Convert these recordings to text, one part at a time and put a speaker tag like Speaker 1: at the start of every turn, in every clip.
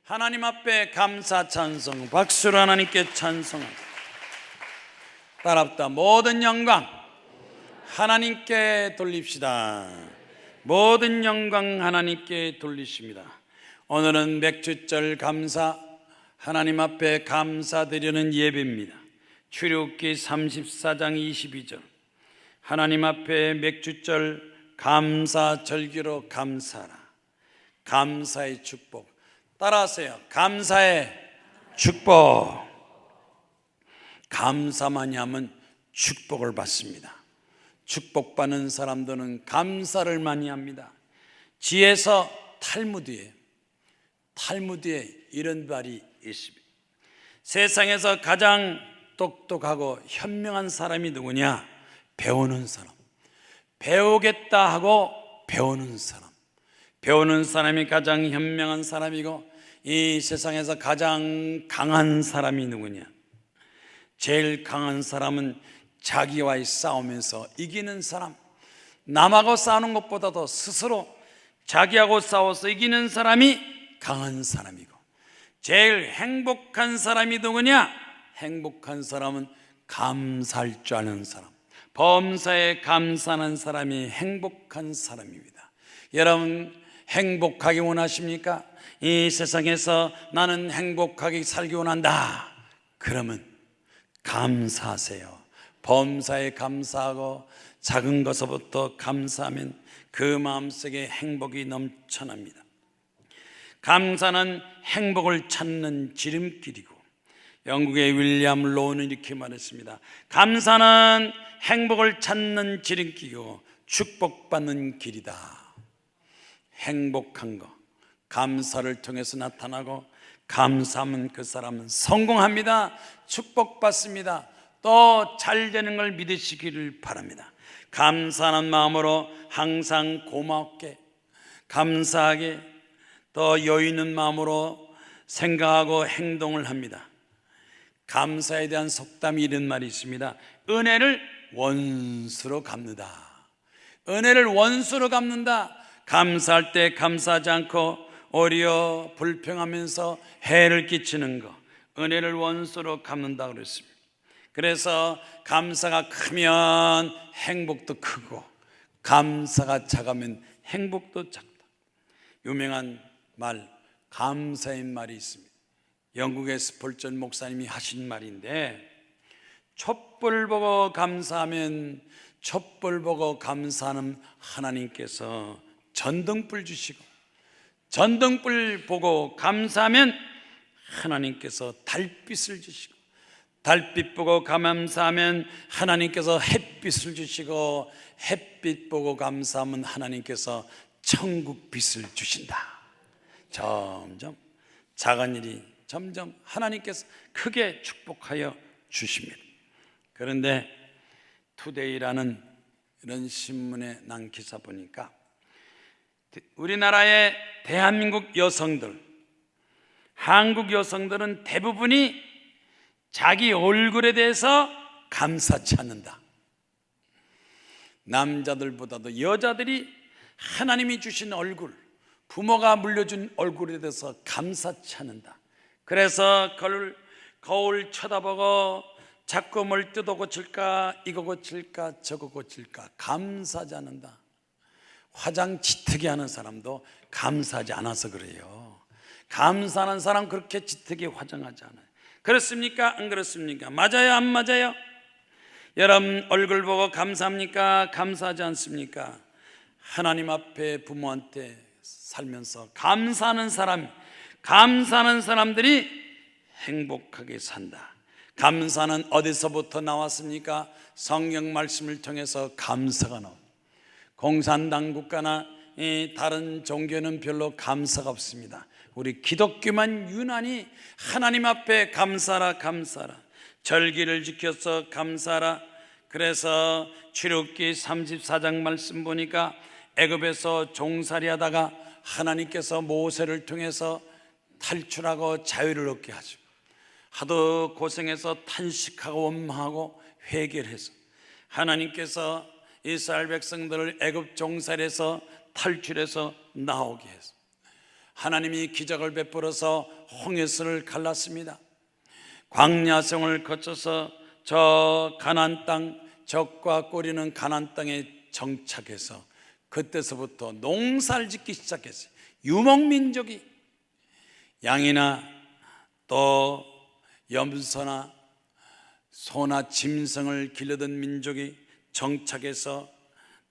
Speaker 1: 하나님 앞에 감사 찬송, 박수로 하나님께 찬송합니다. 따랍다. 모든 영광 하나님께 돌립시다. 모든 영광 하나님께 돌리십니다. 오늘은 맥주절 감사, 하나님 앞에 감사드리는 예배입니다. 출애굽기 34장 22절, 하나님 앞에 맥주절 감사 절기로 감사하라. 감사의 축복. 따라하세요. 감사의 축복. 감사만이 하면 축복을 받습니다. 축복받는 사람들은 감사를 많이 합니다. 지에서 탈무드에 이런 말이 있습니다. 세상에서 가장 똑똑하고 현명한 사람이 누구냐? 배우는 사람. 배우겠다 하고 배우는 사람. 배우는 사람이 가장 현명한 사람이고, 이 세상에서 가장 강한 사람이 누구냐? 제일 강한 사람은 자기와의 싸움에서 이기는 사람. 남하고 싸우는 것보다도 스스로 자기하고 싸워서 이기는 사람이 강한 사람이고, 제일 행복한 사람이 누구냐? 행복한 사람은 감사할 줄 아는 사람. 범사에 감사하는 사람이 행복한 사람입니다. 여러분, 행복하기 원하십니까? 이 세상에서 나는 행복하게 살기 원한다. 그러면 감사하세요. 범사에 감사하고 작은 것부터 감사하면 그 마음속에 행복이 넘쳐납니다. 감사는 행복을 찾는 지름길이고, 영국의 윌리엄 로우는 이렇게 말했습니다. 감사는 행복을 찾는 지름길이고 축복받는 길이다. 행복한 거 감사를 통해서 나타나고, 감사하면 그 사람은 성공합니다. 축복받습니다. 또 잘 되는 걸 믿으시기를 바랍니다. 감사하는 마음으로 항상 고맙게, 감사하게, 또 여유 있는 마음으로 생각하고 행동을 합니다. 감사에 대한 속담이 이런 말이 있습니다. 은혜를 원수로 갚는다. 은혜를 원수로 갚는다. 감사할 때 감사하지 않고 오히려 불평하면서 해를 끼치는 거, 은혜를 원수로 갚는다 그랬습니다. 그래서 감사가 크면 행복도 크고, 감사가 작으면 행복도 작다. 유명한 말, 감사의 말이 있습니다. 영국의 스폴전 목사님이 하신 말인데, 촛불 보고 감사하면 촛불 보고 감사하는 하나님께서 전등불 주시고, 전등불 보고 감사하면 하나님께서 달빛을 주시고, 달빛 보고 감사하면 하나님께서 햇빛을 주시고, 햇빛 보고 감사하면 하나님께서 천국빛을 주신다. 점점 작은 일이 점점 하나님께서 크게 축복하여 주십니다. 그런데 투데이라는 이런 신문에 난 기사 보니까, 우리나라의 대한민국 여성들, 한국 여성들은 대부분이 자기 얼굴에 대해서 감사치 않는다. 남자들보다도 여자들이 하나님이 주신 얼굴, 부모가 물려준 얼굴에 대해서 감사치 않는다. 그래서 거울 쳐다보고 자꾸 뭘 뜯어 고칠까, 이거 고칠까, 저거 고칠까, 감사하지 않는다. 화장 짙게 하는 사람도 감사하지 않아서 그래요. 감사하는 사람 그렇게 짙게 화장하지 않아요. 그렇습니까? 안 그렇습니까? 맞아요? 안 맞아요? 여러분, 얼굴 보고 감사합니까? 감사하지 않습니까? 하나님 앞에 부모한테 살면서 감사하는 사람들이 행복하게 산다. 감사는 어디서부터 나왔습니까? 성경 말씀을 통해서 감사가 나옵니다. 공산당 국가나 다른 종교는 별로 감사가 없습니다. 우리 기독교만 유난히 하나님 앞에 감사라, 감사라. 절기를 지켜서 감사라. 그래서 출애굽기 34장 말씀 보니까 애굽에서 종살이 하다가 하나님께서 모세를 통해서 탈출하고 자유를 얻게 하죠. 하도 고생해서 탄식하고 원망하고 회개해서 하나님께서 이스라엘 백성들을 애굽 종살이에서 탈출해서 나오게 해서 하나님이 기적을 베풀어서 홍해수를 갈랐습니다. 광야성을 거쳐서 저 가나안 땅, 적과 꼬리는 가나안 땅에 정착해서 그때서부터 농사를 짓기 시작했어요. 유목민족이 양이나 또 염소나 소나 짐승을 기르던 민족이 정착해서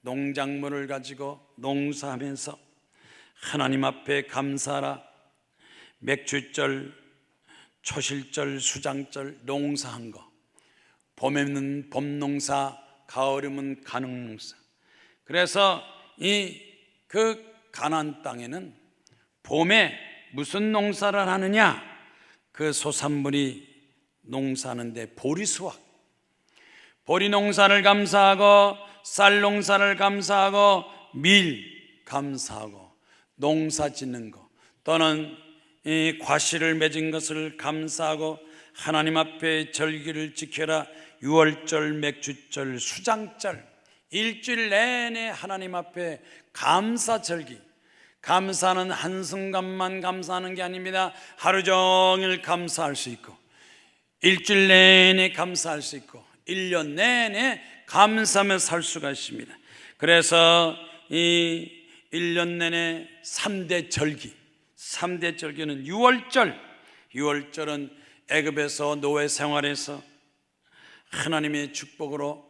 Speaker 1: 농작물을 가지고 농사하면서 하나님 앞에 감사하라. 맥주절, 초실절, 수장절 농사한 거, 봄에는 봄농사, 가을이면 가능농사. 그래서 그 가나안 땅에는 봄에 무슨 농사를 하느냐? 그 소산물이 농사하는데 보리수확, 보리 농사를 감사하고 쌀 농사를 감사하고 밀 감사하고 농사 짓는 거, 또는 이 과실을 맺은 것을 감사하고 하나님 앞에 절기를 지켜라. 유월절, 맥주절, 수장절, 일주일 내내 하나님 앞에 감사절기. 감사는 한순간만 감사하는 게 아닙니다. 하루 종일 감사할 수 있고, 일주일 내내 감사할 수 있고, 1년 내내 감사하며 살 수가 있습니다. 그래서 이 1년 내내 3대 절기, 3대 절기는 유월절. 유월절은 애굽에서 노예 생활에서 하나님의 축복으로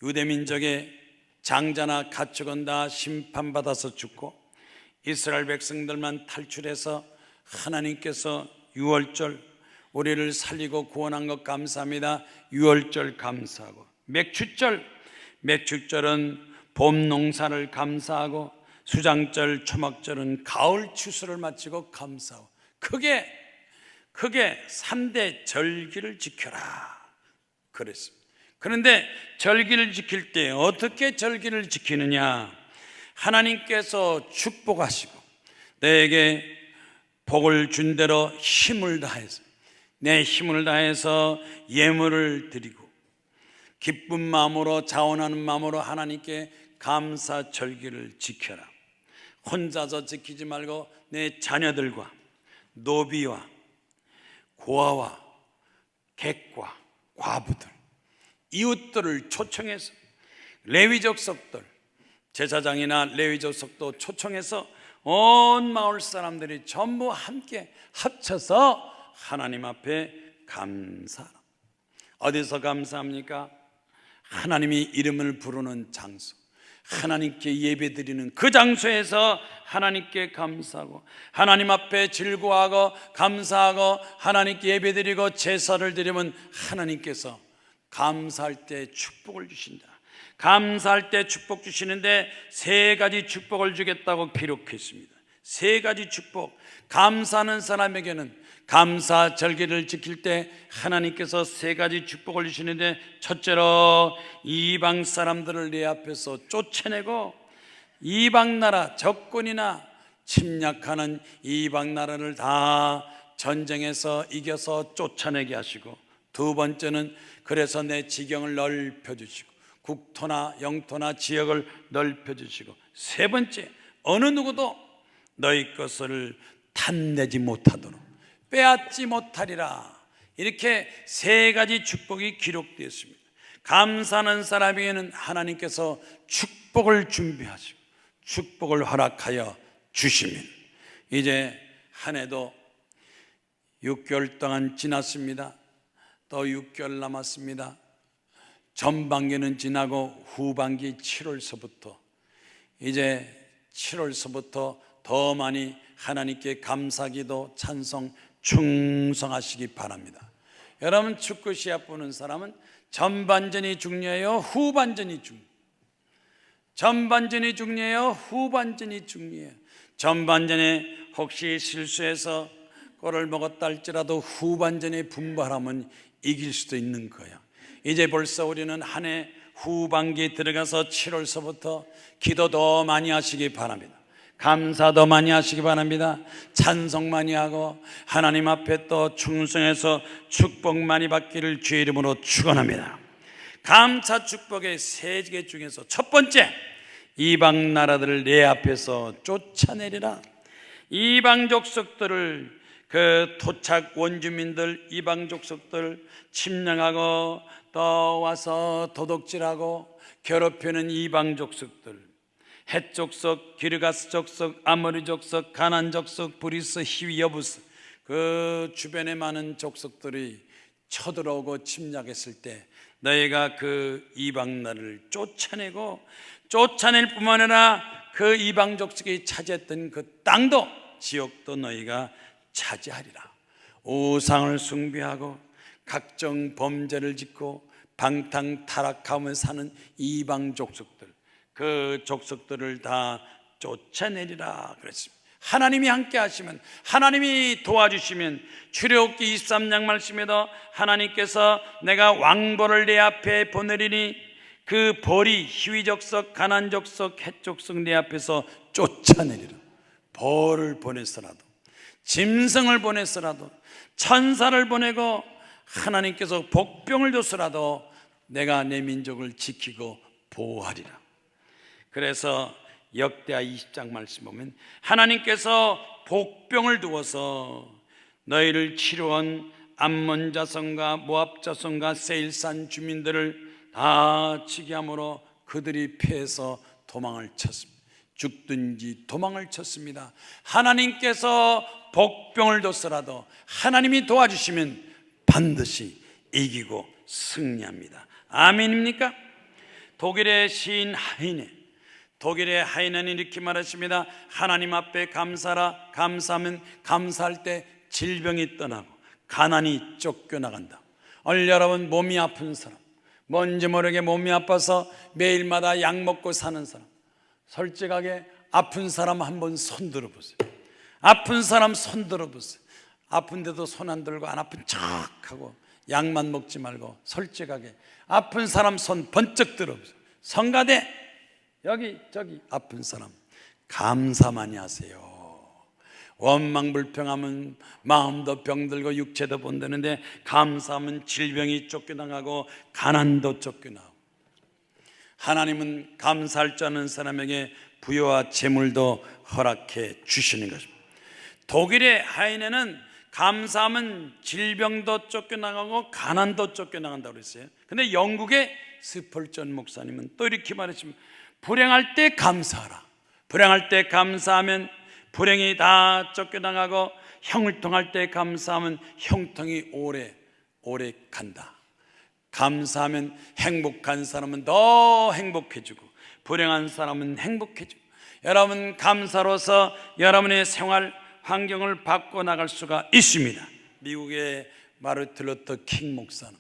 Speaker 1: 유대민족의 장자나 가축은 다 심판받아서 죽고 이스라엘 백성들만 탈출해서 하나님께서 유월절 우리를 살리고 구원한 것 감사합니다. 유월절 감사하고, 맥주절, 맥주절은 봄 농사를 감사하고, 수장절, 초막절은 가을 추수를 마치고 감사하고, 크게 3대 절기를 지켜라 그랬습니다. 그런데 절기를 지킬 때 어떻게 절기를 지키느냐? 하나님께서 축복하시고 내게 복을 준 대로 힘을 다해서, 내 힘을 다해서 예물을 드리고 기쁜 마음으로, 자원하는 마음으로 하나님께 감사 절기를 지켜라. 혼자서 지키지 말고 내 자녀들과 노비와 고아와 객과 과부들, 이웃들을 초청해서, 레위족 속들, 제사장이나 레위족 속도 초청해서 온 마을 사람들이 전부 함께 합쳐서 하나님 앞에 감사하라. 어디서 감사합니까? 하나님이 이름을 부르는 장소, 하나님께 예배드리는 그 장소에서 하나님께 감사하고, 하나님 앞에 즐거워하고 감사하고 하나님께 예배드리고 제사를 드리면 하나님께서 감사할 때 축복을 주신다. 감사할 때 축복 주시는데 3가지 축복을 주겠다고 기록했습니다. 3가지 축복. 감사하는 사람에게는 감사 절기를 지킬 때 하나님께서 3가지 축복을 주시는데, 첫째로 이방 사람들을 내 앞에서 쫓아내고 이방 나라, 적군이나 침략하는 이방 나라를 다 전쟁에서 이겨서 쫓아내게 하시고, 2번째는 그래서 내 지경을 넓혀주시고 국토나 영토나 지역을 넓혀주시고, 3번째, 어느 누구도 너희 것을 탐내지 못하도록 빼앗지 못하리라. 이렇게 3가지 축복이 기록되었습니다. 감사하는 사람에게는 하나님께서 축복을 준비하시고 축복을 허락하여 주시면, 이제 한 해도 6개월 동안 지났습니다. 또 6개월 남았습니다. 전반기는 지나고 후반기 7월서부터, 이제 7월서부터 더 많이 하나님께 감사기도, 찬송, 충성하시기 바랍니다. 여러분, 축구 시합 보는 사람은 전반전이 중요해요, 후반전이 중요해요? 전반전이 중요해요, 후반전이 중요해요? 전반전에 혹시 실수해서 골을 먹었다 할지라도 후반전에 분발하면 이길 수도 있는 거예요. 이제 벌써 우리는 한 해 후반기에 들어가서 7월서부터 기도 더 많이 하시기 바랍니다. 감사 더 많이 하시기 바랍니다. 찬송 많이 하고 하나님 앞에 또 충성해서 축복 많이 받기를 주의 이름으로 축원합니다. 감사 축복의 3개 중에서 첫 번째, 이방 나라들을 내 앞에서 쫓아내리라. 이방 족속들을, 그 토착 원주민들 이방 족속들 침략하고 또 와서 도둑질하고 괴롭히는 이방 족속들, 헷 족속, 기르가스 족속, 아모리 족속, 가난 족속, 브리스, 히위, 여부스, 그 주변에 많은 족속들이 쳐들어오고 침략했을 때 너희가 그 이방 나라를 쫓아낼 뿐만 아니라 그 이방 족속이 차지했던 그 땅도, 지역도 너희가 차지하리라. 우상을 숭배하고 각종 범죄를 짓고 방탕 타락하며 사는 이방 족속들, 그 족속들을 다 쫓아내리라 그랬습니다. 하나님이 함께 하시면, 하나님이 도와주시면, 출애굽기 23장 말씀에도 하나님께서 내가 왕벌을 내 앞에 보내리니 그 벌이 히위 족속, 가난 족속, 헷 족속 내 앞에서 쫓아내리라. 벌을 보내서라도, 짐승을 보내서라도, 천사를 보내고 하나님께서 복병을 줬으라도 내가 내 민족을 지키고 보호하리라. 그래서 역대하 20장 말씀 보면 하나님께서 복병을 두어서 너희를 치루한 암몬 자손과 모압 자손과 세일산 주민들을 다 치게 함으로 그들이 패해서 도망을 쳤습니다. 죽든지 도망을 쳤습니다. 하나님께서 복병을 뒀더라도 하나님이 도와주시면 반드시 이기고 승리합니다. 아멘입니까? 독일의 시인 하이네는 이렇게 말했습니다. 하나님 앞에 감사라. 감사하면 감사할 때 질병이 떠나고 가난이 쫓겨나간다. 여러분, 몸이 아픈 사람, 뭔지 모르게 몸이 아파서 매일마다 약 먹고 사는 사람, 솔직하게 아픈 사람 한번 손 들어보세요. 아픈 사람 손 들어보세요. 아픈데도 손 안 들고 안 아픈 척하고 약만 먹지 말고 솔직하게 아픈 사람 손 번쩍 들어보세요. 성가대, 여기 저기 아픈 사람 감사 많이 하세요. 원망불평하면 마음도 병들고 육체도 본다는데 감사하면 질병이 쫓겨나가고 가난도 쫓겨나고, 하나님은 감사할 줄 아는 사람에게 부여와 재물도 허락해 주시는 것입니다. 독일의 하이네는 감사하면 질병도 쫓겨나가고 가난도 쫓겨나간다고 그랬어요. 근데 영국의 스펄전 목사님은 또 이렇게 말했습니다. 불행할 때 감사하라. 불행할 때 감사하면 불행이 다 쫓겨나가고, 형통할 때 감사하면 형통이 오래 간다. 감사하면 행복한 사람은 더 행복해지고 불행한 사람은 행복해지고, 여러분 감사로서 여러분의 생활 환경을 바꿔나갈 수가 있습니다. 미국의 마르틴 루터 킹 목사는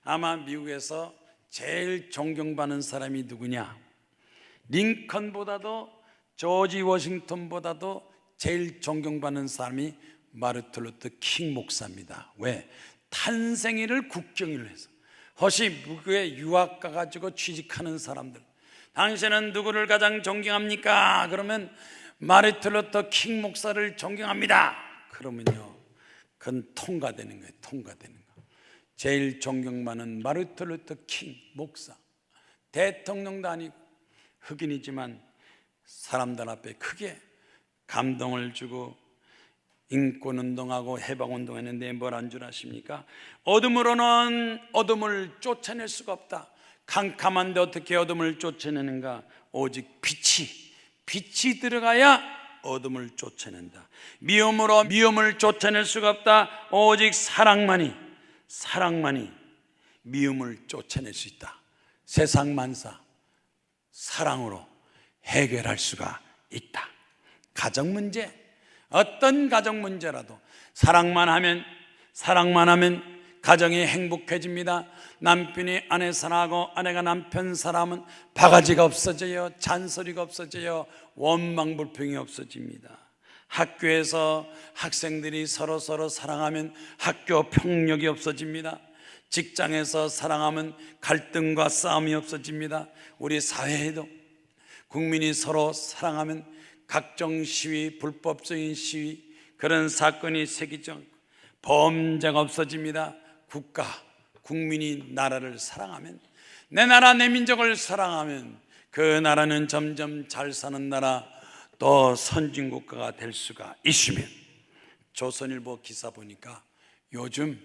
Speaker 1: 아마 미국에서 제일 존경받는 사람이 누구냐? 링컨보다도 조지 워싱턴보다도 제일 존경받는 사람이 마르틴 루터 킹 목사입니다. 왜? 탄생일을 국경일로 해서, 혹시 미국에 유학 가가지고 취직하는 사람들, 당신은 누구를 가장 존경합니까? 그러면 마르틴 루터 킹 목사를 존경합니다. 그러면요, 그건 통과되는 거예요. 통과되는 거. 제일 존경받는 마르틴 루터 킹 목사, 대통령도 아니고 흑인이지만 사람들 앞에 크게 감동을 주고 인권운동하고 해방운동했는데 뭘 한 줄 아십니까? 어둠으로는 어둠을 쫓아낼 수가 없다. 캄캄한데 어떻게 어둠을 쫓아내는가? 오직 빛이 들어가야 어둠을 쫓아낸다. 미움으로 미움을 쫓아낼 수가 없다. 오직 사랑만이 미움을 쫓아낼 수 있다. 세상 만사 사랑으로 해결할 수가 있다. 가정 문제, 어떤 가정 문제라도 사랑만 하면 가정이 행복해집니다. 남편이 아내 사랑하고 아내가 남편 사랑하면 바가지가 없어져요. 잔소리가 없어져요. 원망불평이 없어집니다. 학교에서 학생들이 서로 사랑하면 학교 폭력이 없어집니다. 직장에서 사랑하면 갈등과 싸움이 없어집니다. 우리 사회에도 국민이 서로 사랑하면 각종 시위, 불법적인 시위, 그런 사건이 생기지 않고 범죄가 없어집니다. 국민이 나라를 사랑하면, 내 나라 내 민족을 사랑하면 그 나라는 점점 잘 사는 나라, 또 선진국가가 될 수가 있으면, 조선일보 기사 보니까 요즘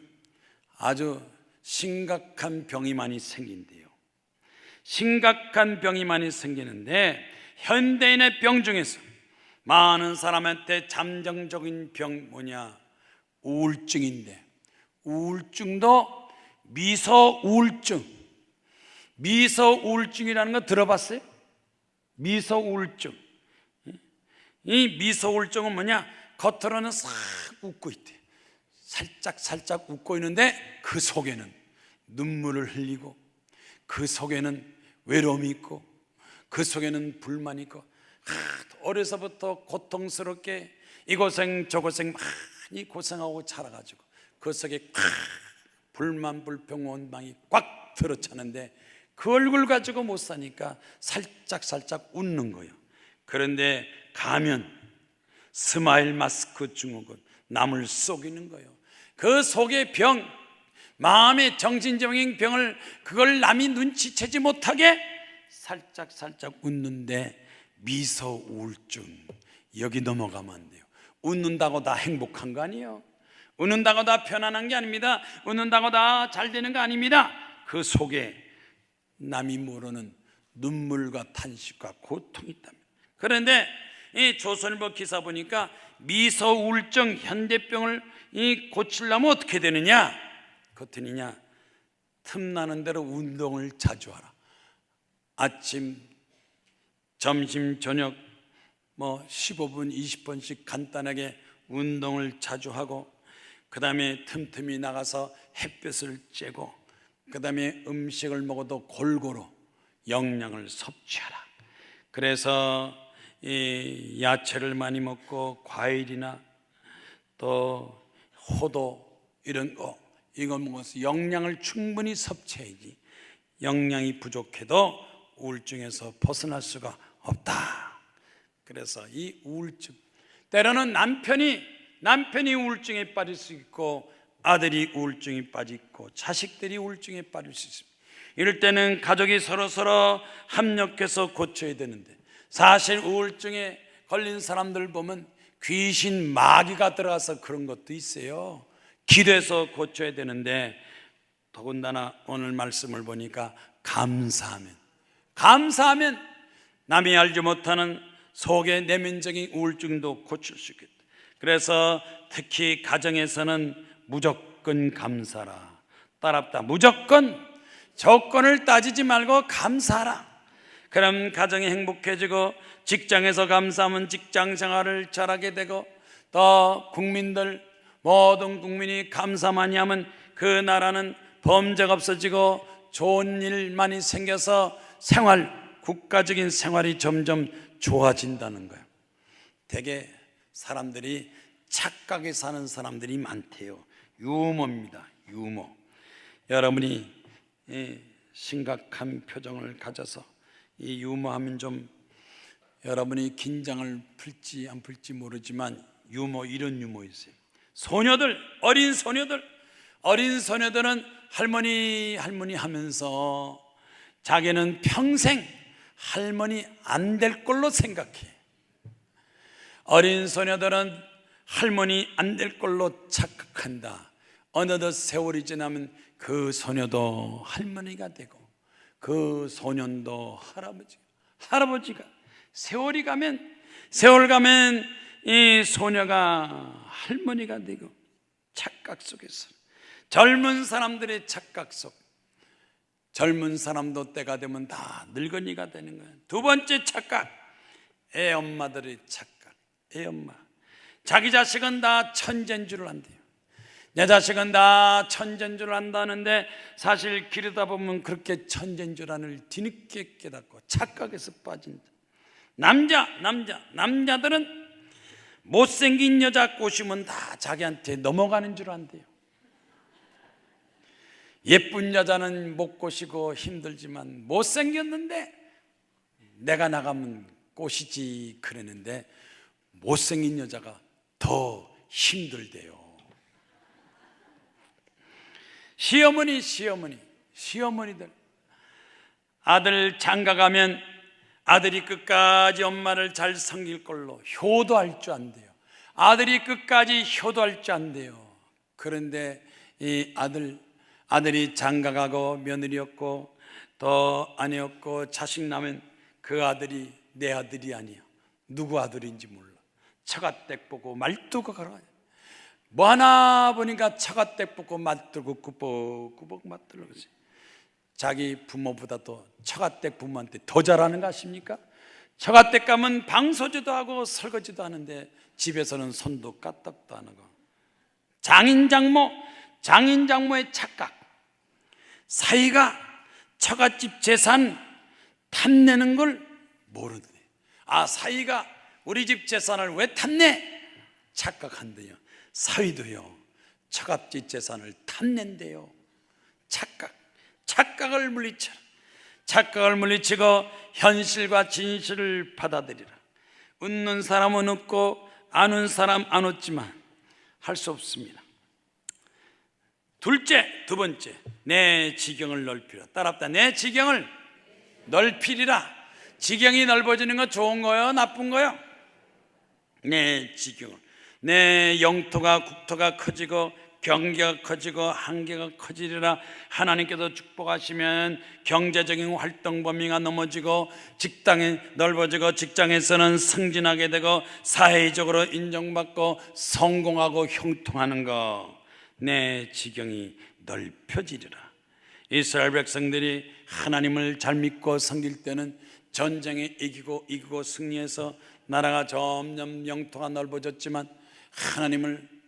Speaker 1: 아주 심각한 병이 많이 생긴대요. 심각한 병이 많이 생기는데, 현대인의 병 중에서 많은 사람한테 잠정적인 병 뭐냐? 우울증인데, 우울증도 미서우울증. 미서우울증이라는 거 들어봤어요? 미서우울증. 이 미서우울증은 뭐냐? 겉으로는 싹 웃고 있대. 살짝 웃고 있는데 그 속에는 눈물을 흘리고, 그 속에는 외로움이 있고, 그 속에는 불만이 있고, 어려서부터 고통스럽게 이 고생 저 고생 많이 고생하고 자라가지고 그 속에 불만 불평 원망이 꽉 들어차는데, 그 얼굴 가지고 못 사니까 살짝 웃는 거예요. 그런데 가면 스마일 마스크 증후군, 남을 속이는 거예요. 그 속의 병, 마음의 정신적인 병을, 그걸 남이 눈치채지 못하게 살짝 웃는데 미소 우울증, 여기 넘어가면 안 돼요. 웃는다고 다 행복한 거 아니에요. 웃는다고 다 편안한 게 아닙니다. 웃는다고 다 잘 되는 거 아닙니다. 그 속에 남이 모르는 눈물과 탄식과 고통이 있답니다. 그런데 이 조선일보 기사 보니까 미소 우울증 현대병을 고치려면 어떻게 되느냐? 그렇더니냐, 틈나는 대로 운동을 자주 하라. 아침, 점심, 저녁 15분, 20분씩 간단하게 운동을 자주 하고, 그 다음에 틈틈이 나가서 햇볕을 쬐고, 그 다음에 음식을 먹어도 골고루 영양을 섭취하라. 그래서 이 야채를 많이 먹고, 과일이나 또 호도 이런 거, 이거 먹어서 영양을 충분히 섭취해야지, 영양이 부족해도 우울증에서 벗어날 수가 없다. 그래서 이 우울증, 때로는 남편이 우울증에 빠질 수 있고, 아들이 우울증에 빠지고, 자식들이 우울증에 빠질 수 있습니다. 이럴 때는 가족이 서로 합력해서 고쳐야 되는데, 사실 우울증에 걸린 사람들 보면 귀신, 마귀가 들어가서 그런 것도 있어요. 기도해서 고쳐야 되는데, 더군다나 오늘 말씀을 보니까 감사하면 남이 알지 못하는 속의 내면적인 우울증도 고칠 수 있겠다. 그래서 특히 가정에서는 무조건 감사라. 따랍다. 무조건 조건을 따지지 말고 감사하라. 그럼 가정이 행복해지고, 직장에서 감사하면 직장 생활을 잘하게 되고, 또 국민들, 모든 국민이 감사 많이 하면 그 나라는 범죄가 없어지고 좋은 일 많이 생겨서 국가적인 생활이 점점 좋아진다는 거예요. 되게 사람들이 착각에 사는 사람들이 많대요. 유머입니다. 유머. 여러분이 심각한 표정을 가져서 이 유머하면 좀 여러분이 긴장을 풀지 안 풀지 모르지만, 유머, 이런 유머 있어요. 어린 소녀들은 할머니 하면서 자기는 평생 할머니 안 될 걸로 생각해. 어린 소녀들은 할머니 안 될 걸로 착각한다. 어느덧 세월이 지나면 그 소녀도 할머니가 되고, 그 소년도 할아버지가 세월 가면 이 소녀가 할머니가 되고, 착각 속에서 젊은 사람들의 착각 속, 젊은 사람도 때가 되면 다 늙은이가 되는 거예요. 두 번째 착각, 애엄마들의 착각. 애엄마, 자기 자식은 다 천재인 줄 안대요. 내 자식은 다 천재인 줄 안다는데, 사실 기르다 보면 그렇게 천재인 줄 아는 뒤늦게 깨닫고 착각에서 빠진다. 남자들은 못생긴 여자 꼬시면 다 자기한테 넘어가는 줄 안대요. 예쁜 여자는 못 꼬시고 힘들지만, 못생겼는데 내가 나가면 꼬시지 그러는데, 못생긴 여자가 더 힘들대요. 시어머니들, 아들 장가 가면 아들이 끝까지 엄마를 잘 섬길 걸로 효도할 줄 안돼요. 아들이 끝까지 효도할 줄 안돼요. 그런데 이 아들이 장가가고 며느리였고 또 아내였고 자식 나면 그 아들이 내 아들이 아니야. 누구 아들인지 몰라. 처가댁 보고 말두고 걸어가요. 뭐 하나 보니까 처가댁 보고 맞들고 꾸벅꾸벅 맞들고 그러지. 자기 부모보다도 처가댁 부모한테 더 잘하는 거 아십니까? 처가댁 가면 방소주도 하고 설거지도 하는데 집에서는 손도 까딱도 안 하고. 장인장모의 착각. 사위가 처갓집 재산 탐내는 걸 모르네. 아, 사위가 우리 집 재산을 왜 탐내? 착각한대요. 사위도요 처갓집 재산을 탐낸대요. 착각을 물리쳐라. 착각을 물리치고 현실과 진실을 받아들이라. 웃는 사람은 웃고 안 웃는 사람 안 웃지만 할 수 없습니다. 두 번째, 내 지경을 넓히라. 따라합다. 내 지경을 넓히리라. 지경이 넓어지는 거 좋은 거요, 나쁜 거요? 내 지경을, 내 영토가 국토가 커지고 경계가 커지고 한계가 커지리라. 하나님께서 축복하시면 경제적인 활동 범위가 넘어지고 직장이 넓어지고 직장에서는 승진하게 되고 사회적으로 인정받고 성공하고 형통하는 거. 내 지경이 넓혀지리라. 이스라엘 백성들이 하나님을 잘 믿고 섬길 때는 전쟁에 이기고 승리해서 나라가 점점 영토가 넓어졌지만 하나님을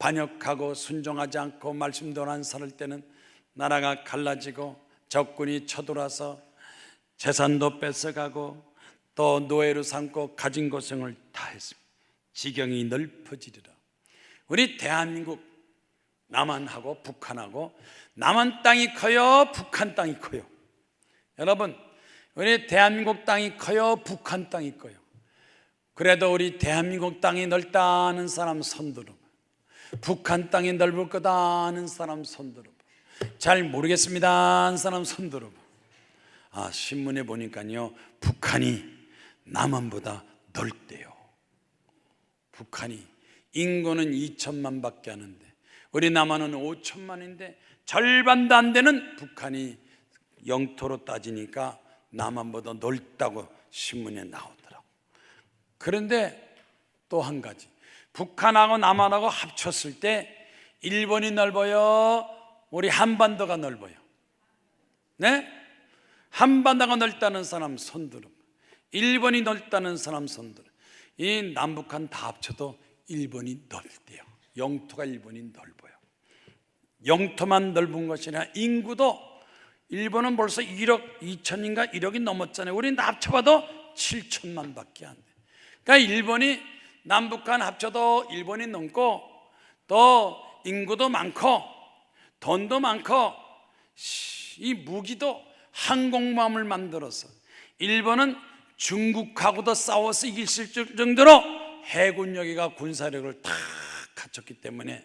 Speaker 1: 반역하고 순종하지 않고 말씀대로 안 살 때는 나라가 갈라지고 적군이 쳐들어와서 재산도 뺏어가고 또 노예로 삼고 가진 고생을 다 했습니다. 지경이 넓어지리라. 우리 대한민국 남한하고 북한하고 남한 땅이 커요, 북한 땅이 커요? 여러분, 우리 대한민국 땅이 커요, 북한 땅이 커요? 그래도 우리 대한민국 땅이 넓다는 사람 손 들어봐. 북한 땅이 넓을 거다 하는 사람 손 들어봐. 잘 모르겠습니다 하는 사람 손 들어봐. 아, 신문에 보니까요 북한이 남한보다 넓대요. 북한이 인구는 2천만 밖에 안 하는데 우리 남한은 5천만인데 절반도 안 되는 북한이 영토로 따지니까 남한보다 넓다고 신문에 나오더라고. 그런데 또 한 가지, 북한하고 남한하고 합쳤을 때 일본이 넓어요, 우리 한반도가 넓어요? 네? 한반도가 넓다는 사람 손 들어. 일본이 넓다는 사람 손 들어. 이 남북한 다 합쳐도 일본이 넓대요. 영토가 일본이 넓어요. 영토만 넓은 것이 아니라 인구도 일본은 벌써 1억 2천인가 1억이 넘었잖아요. 우리는 다 합쳐봐도 7천만 밖에 안 돼. 그러니까 일본이 남북한 합쳐도 일본이 넘고 또 인구도 많고 돈도 많고 이 무기도 항공모함을 만들어서 일본은 중국하고도 싸워서 이길 수 있을 정도로 해군력이가 군사력을 다 갖췄기 때문에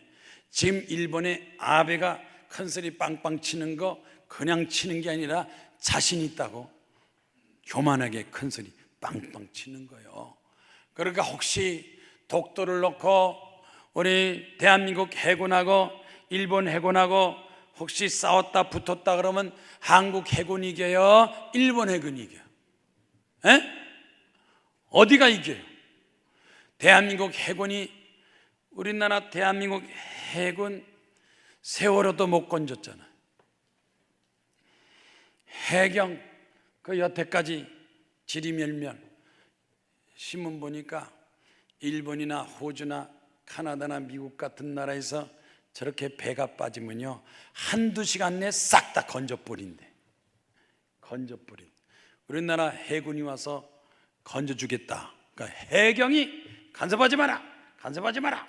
Speaker 1: 지금 일본의 아베가 큰소리 빵빵 치는 거 그냥 치는 게 아니라 자신 있다고 교만하게 큰소리 빵빵 치는 거예요. 그러니까 혹시 독도를 놓고 우리 대한민국 해군하고 일본 해군하고 혹시 싸웠다 붙었다 그러면 한국 해군이 이겨요, 일본 해군이 이겨요? 에? 어디가 이겨요? 대한민국 해군이, 우리나라 대한민국 해군 세월호도 못 건졌잖아요. 해경 그 여태까지 지리멸멸 신문 보니까 일본이나 호주나 카나다나 미국 같은 나라에서 저렇게 배가 빠지면요 한두 시간 내에 싹 다 건져버린대. 건져버린. 우리나라 해군이 와서 건져주겠다. 그러니까 해경이 간섭하지 마라, 간섭하지 마라.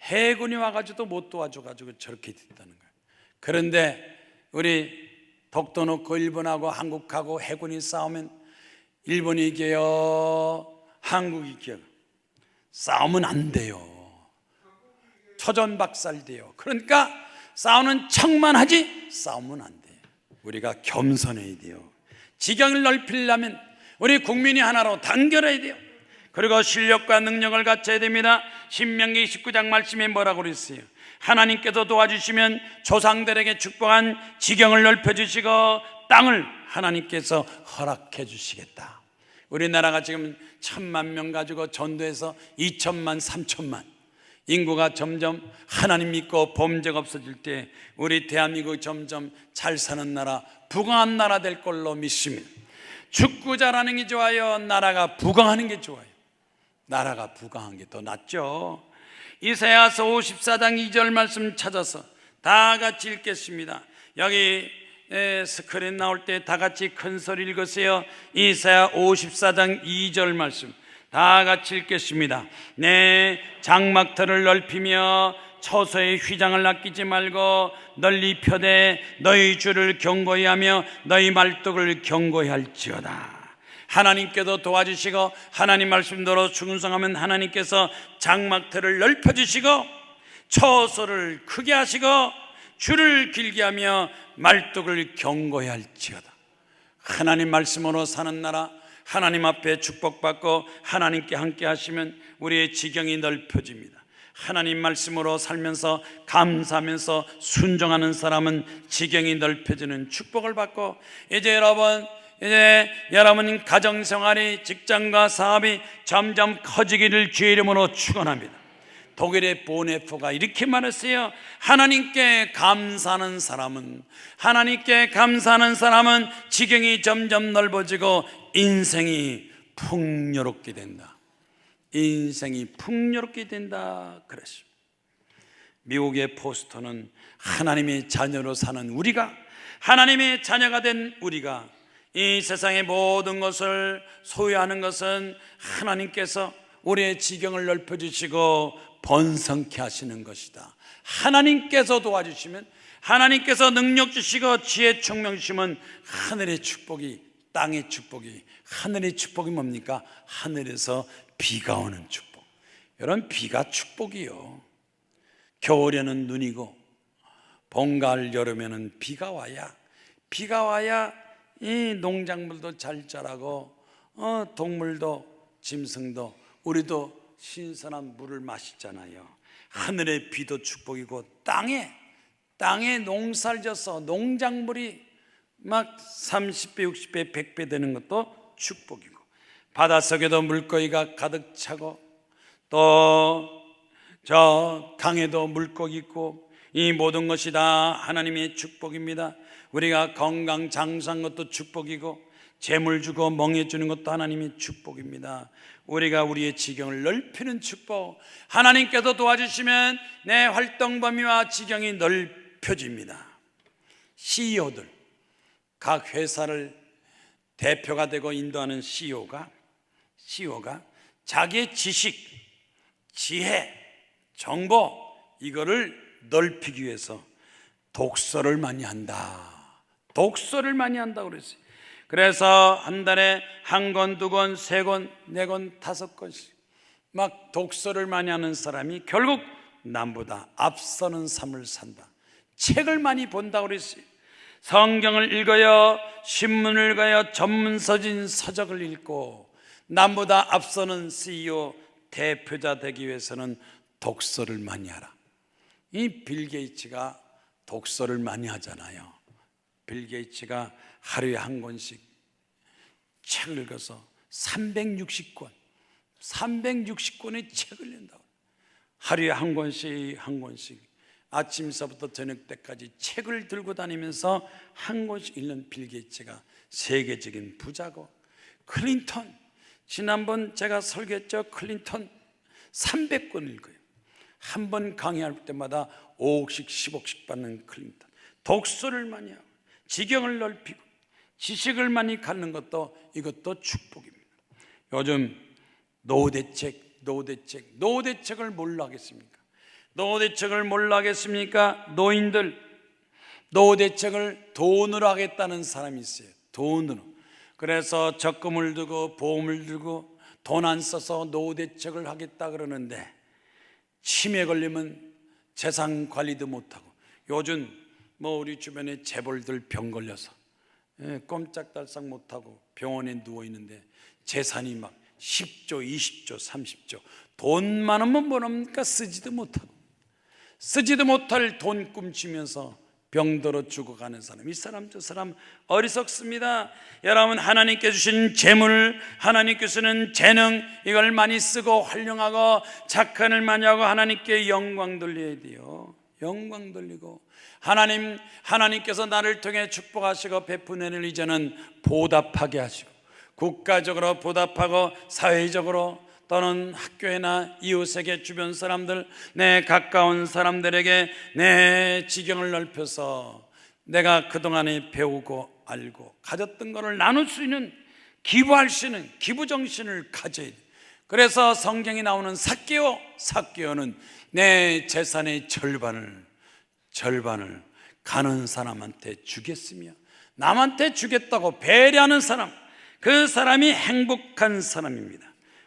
Speaker 1: 해군이 와가지고도 못 도와줘가지고 저렇게 됐다는 거예요. 그런데 우리 독도 놓고 일본하고 한국하고 해군이 싸우면 일본이 이겨요, 한국이 이겨요? 싸우면 안 돼요. 초전박살돼요. 그러니까 싸우는 척만 하지 싸우면 안 돼요. 우리가 겸손해야 돼요. 지경을 넓히려면 우리 국민이 하나로 단결해야 돼요. 그리고 실력과 능력을 갖춰야 됩니다. 신명기 19장 말씀에 뭐라고 그랬어요? 하나님께서 도와주시면 조상들에게 축복한 지경을 넓혀주시고 땅을 하나님께서 허락해 주시겠다. 우리나라가 지금 1,000만 명 가지고 전도해서 2천만 3천만, 인구가 점점 하나님 믿고 범죄가 없어질 때 우리 대한민국이 점점 잘 사는 나라, 부강한 나라 될 걸로 믿습니다. 죽고 자라는 게 좋아요? 나라가 부강하는 게 좋아요? 나라가 부강한 게 더 낫죠. 이사야서 54장 2절 말씀 찾아서 다 같이 읽겠습니다. 여기 스크린 나올 때 다 같이 큰 소리 읽으세요. 이사야 54장 2절 말씀 다 같이 읽겠습니다. 내 장막터를 넓히며 처소의 휘장을 아끼지 말고 널리 펴되 너희 주를 경고히 하며 너희 말뚝을 경고히 할지어다. 하나님께도 도와주시고 하나님 말씀대로 충성하면 하나님께서 장막터를 넓혀주시고 처소를 크게 하시고 줄을 길게 하며 말뚝을 경고히 할지어다. 하나님 말씀으로 사는 나라, 하나님 앞에 축복받고 하나님께 함께 하시면 우리의 지경이 넓혀집니다. 하나님 말씀으로 살면서 감사하면서 순종하는 사람은 지경이 넓혀지는 축복을 받고, 이제 여러분 가정생활이, 직장과 사업이 점점 커지기를 주의 이름으로 축원합니다. 독일의 보네포가 이렇게 말했어요. 하나님께 감사하는 사람은 지경이 점점 넓어지고 인생이 풍요롭게 된다. 인생이 풍요롭게 된다 그랬습니다. 미국의 포스터는 하나님의 자녀로 사는 우리가, 하나님의 자녀가 된 우리가 이 세상의 모든 것을 소유하는 것은 하나님께서 우리의 지경을 넓혀주시고 번성케 하시는 것이다. 하나님께서 도와주시면, 하나님께서 능력 주시고 지혜 총명 주시면 하늘의 축복이, 땅의 축복이, 하늘의 축복이 뭡니까? 하늘에서 비가 오는 축복. 여러분, 비가 축복이요. 겨울에는 눈이고 봄, 가을, 여름에는 비가 와야 이 농작물도 잘 자라고 동물도 짐승도 우리도 신선한 물을 마시잖아요. 하늘의 비도 축복이고 땅에 농사를 져서 농작물이 막 30배, 60배, 100배 되는 것도 축복이고, 바닷속에도 물고기가 가득 차고 또 저 강에도 물고기 있고, 이 모든 것이 다 하나님의 축복입니다. 우리가 건강 장수한 것도 축복이고 재물 주고 멍해 주는 것도 하나님의 축복입니다. 우리가 우리의 지경을 넓히는 축복, 하나님께서 도와주시면 내 활동 범위와 지경이 넓혀집니다. CEO들, 각 회사를 대표가 되고 인도하는 CEO가 자기의 지식, 지혜, 정보, 이거를 넓히기 위해서 독서를 많이 한다. 독서를 많이 한다고 그랬어요. 그래서 한 달에 1권, 2권, 3권, 4권, 5권씩 막 독서를 많이 하는 사람이 결국 남보다 앞서는 삶을 산다. 책을 많이 본다고 그랬어요. 성경을 읽어요, 신문을 읽어요, 전문서진 서적을 읽고, 남보다 앞서는 CEO, 대표자 되기 위해서는 독서를 많이 하라. 이 빌 게이츠가 독서를 많이 하잖아요. 빌 게이츠가 하루에 1권씩 책을 읽어서 360권의 책을 낸다고. 하루에 1권씩 아침서부터 저녁 때까지 책을 들고 다니면서 1권씩 읽는 빌 게이츠가 세계적인 부자고, 클린턴, 지난번 제가 설교했죠. 클린턴 300권 읽어요. 한 번 강의할 때마다 5억씩 10억씩 받는 클린턴. 독서를 많이 하고 지경을 넓히고 지식을 많이 갖는 것도, 이것도 축복입니다. 요즘 노후대책을 뭘로 하겠습니까? 노후대책을 뭘로 하겠습니까? 노인들 노후대책을 돈으로 하겠다는 사람이 있어요. 돈으로. 그래서 적금을 들고 보험을 들고 돈 안 써서 노후대책을 하겠다 그러는데, 치매 걸리면 재산 관리도 못하고, 요즘 우리 주변에 재벌들 병 걸려서 꼼짝달싹 못하고 병원에 누워있는데 재산이 막 10조, 20조, 30조, 돈 많으면 뭐랍니까? 쓰지도 못할 돈 꿈치면서 병들어 죽어가는 사람, 이 사람 저 사람 어리석습니다. 여러분, 하나님께 주신 재물, 하나님께서는 재능, 이걸 많이 쓰고 활용하고 착한 일 많이 하고 하나님께 영광 돌려야 돼요. 영광 돌리고 하나님께서 나를 통해 축복하시고 베푸는 이제는 보답하게 하시고, 국가적으로 보답하고 사회적으로 또는 학교에나 이웃에게, 주변 사람들, 내 가까운 사람들에게 내 지경을 넓혀서 내가 그동안에 배우고 알고 가졌던 것을 나눌 수 있는, 기부할 수 있는 기부정신을 가져야 돼. 그래서 성경에 나오는 삭개오는 내 재산의 절반을 가는 사람한테 주겠으며, 남한테 주겠다고 배려하는 사람, 그 사람이 행복한 사람입니다.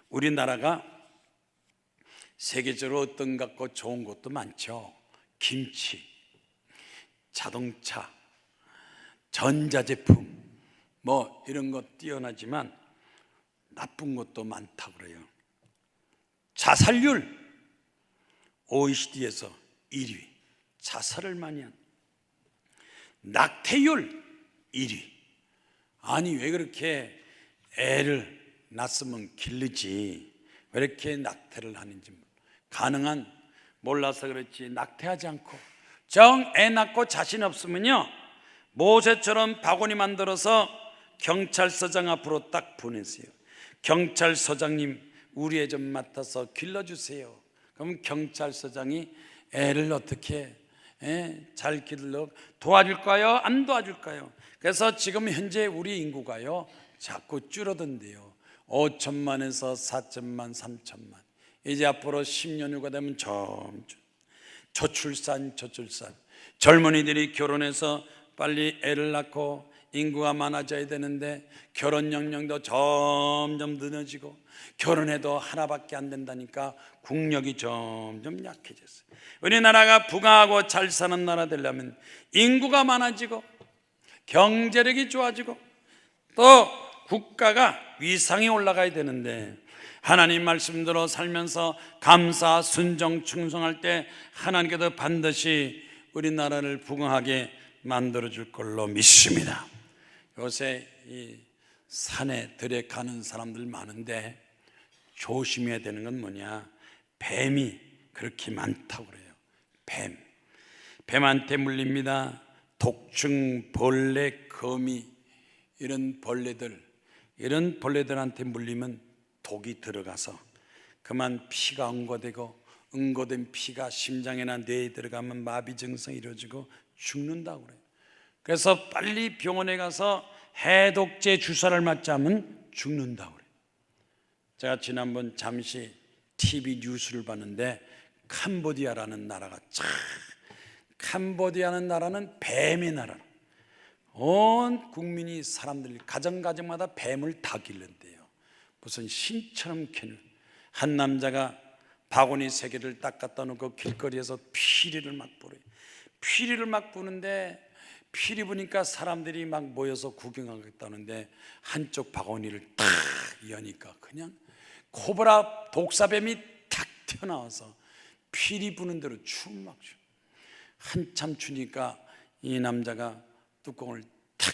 Speaker 1: 우리나라가 세계적으로 어떤 것 같고 좋은 것도 많죠. 김치, 자동차, 전자제품 뭐 이런 것 뛰어나지만 나쁜 것도 많다고 그래요. 자살률 OECD에서 1위, 자살을 많이 한. 낙태율 1위. 아니 왜 그렇게 애를 낳았으면 기르지, 왜 이렇게 낙태를 하는지 가능한 몰라서 그렇지, 낙태하지 않고 애 낳고 자신 없으면요, 모세처럼 바구니 만들어서 경찰서장 앞으로 딱 보내세요. 경찰서장님, 우리 애 좀 맡아서 길러주세요. 그럼 경찰서장이 애를 어떻게 잘 기르려 도와줄까요? 안 도와줄까요? 그래서 지금 현재 우리 인구가요 자꾸 줄어든대요. 5천만에서 4천만, 3천만. 이제 앞으로 10년 후가 되면 점점 저출산. 젊은이들이 결혼해서 빨리 애를 낳고 인구가 많아져야 되는데 결혼 연령도 점점 늦어지고, 결혼해도 하나밖에 안 된다니까 국력이 점점 약해졌어요. 우리나라가 부강하고 잘 사는 나라 되려면 인구가 많아지고 경제력이 좋아지고 또 국가가 위상이 올라가야 되는데, 하나님 말씀대로 살면서 감사, 순종, 충성할 때 하나님께서 반드시 우리나라를 부강하게 만들어줄 걸로 믿습니다. 요새 이 산에 들에 가는 사람들 많은데 조심해야 되는 건 뭐냐, 뱀이 그렇게 많다고 그래요. 뱀한테 물립니다. 독충, 벌레, 거미, 이런 벌레들한테 물리면 독이 들어가서 그만 피가 응고되고, 응고된 피가 심장이나 뇌에 들어가면 마비 증상이 이루어지고 죽는다고 그래요. 그래서 빨리 병원에 가서 해독제 주사를 맞자면 죽는다고 그래요. 제가 지난번 잠시 TV 뉴스를 봤는데 캄보디아라는 나라가 캄보디아라는 나라는 뱀의 나라. 온 국민이 사람들이 가정마다 뱀을 다 기른대요. 무슨 신처럼 키는. 한 남자가 바구니 3개를 딱 갖다 놓고 길거리에서 피리를 막 불어요. 피리를 막 부는데, 피리 부니까 사람들이 막 모여서 구경하겠다는데 한쪽 바구니를 탁 여니까 그냥 코브라 독사뱀이 탁 튀어나와서 피리 부는 대로 춤 막 춰. 한참 추니까 이 남자가 뚜껑을 탁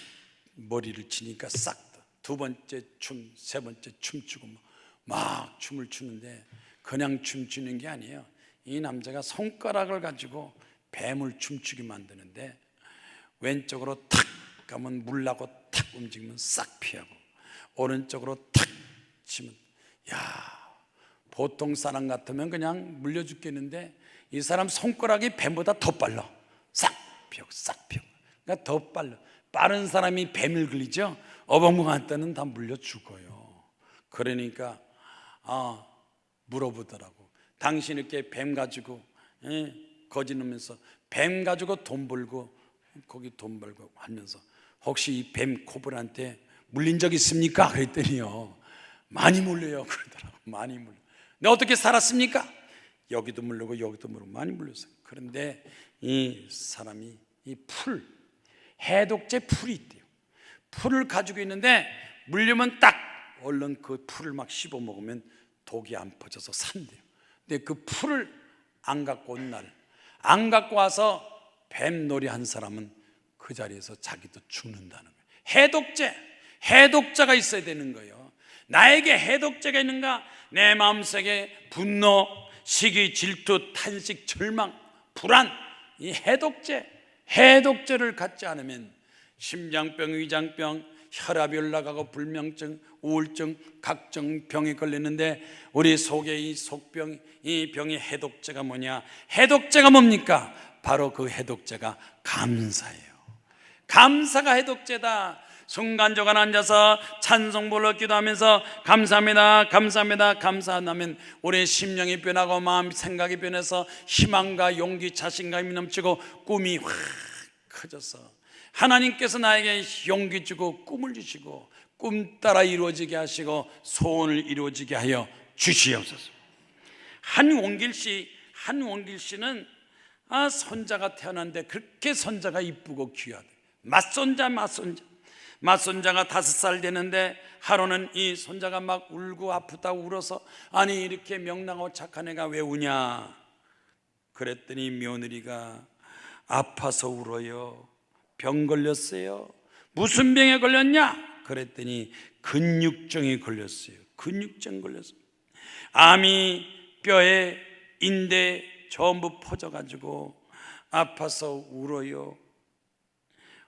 Speaker 1: 머리를 치니까 싹. 두 번째 춤, 세 번째 춤추고 막 춤을 추는데 그냥 춤추는 게 아니에요. 이 남자가 손가락을 가지고 뱀을 춤추게 만드는데, 왼쪽으로 탁 가면 물나고 탁 움직이면 싹 피하고, 오른쪽으로 탁 치면, 야, 보통 사람 같으면 그냥 물려 죽겠는데 이 사람 손가락이 뱀보다 더 빨라. 싹 피하고 싹 피하고. 그러니까 더 빨라. 빠른 사람이 뱀을 굴리죠. 어벙벙한 때는 다 물려 죽어요. 그러니까 물어보더라고. 당신 이렇게 뱀 가지고 거짓하면서 뱀 가지고 돈 벌고 거기 돈 벌고 하면서 혹시 이 뱀 코브라한테 물린 적 있습니까? 그랬더니요, 많이 물려요 그러더라고. 많이 물려. 근데 어떻게 살았습니까? 여기도 물르고 여기도 물르고 많이 물렸어요. 그런데 이 사람이 이 해독제 풀이 있대요. 풀을 가지고 있는데 물리면 딱 얼른 그 풀을 막 씹어 먹으면 독이 안 퍼져서 산대요. 근데 그 풀을 안 갖고 온 날, 안 갖고 와서 뱀놀이 한 사람은 그 자리에서 자기도 죽는다는 거예요. 해독자가 있어야 되는 거예요. 나에게 해독제가 있는가? 내 마음속에 분노, 시기, 질투, 탄식, 절망, 불안, 이 해독제를 갖지 않으면 심장병, 위장병, 혈압이 올라가고 불면증, 우울증, 각종 병에 걸리는데 우리 속에 이 속병, 이 병의 해독제가 뭐냐? 해독제가 뭡니까? 바로 그 해독제가 감사예요. 감사가 해독제다. 순간적으로 앉아서 찬송 불러 기도하면서 감사합니다, 감사합니다, 감사하면 우리의 심령이 변하고 마음 생각이 변해서 희망과 용기, 자신감이 넘치고 꿈이 확 커져서 하나님께서 나에게 용기 주고 꿈을 주시고 꿈 따라 이루어지게 하시고 소원을 이루어지게 하여 주시옵소서. 한원길 씨는 손자가 태어났는데 그렇게 손자가 이쁘고 귀하대. 맞손자가 5살 되는데 하루는 이 손자가 막 울고 아프다고 울어서 아니 이렇게 명랑하고 착한 애가 왜 우냐 그랬더니 며느리가 아파서 울어요. 병 걸렸어요. 무슨 병에 걸렸냐 그랬더니 근육증이 걸렸어요. 근육증 걸렸어요. 암이 뼈에 인대 전부 퍼져가지고 아파서 울어요.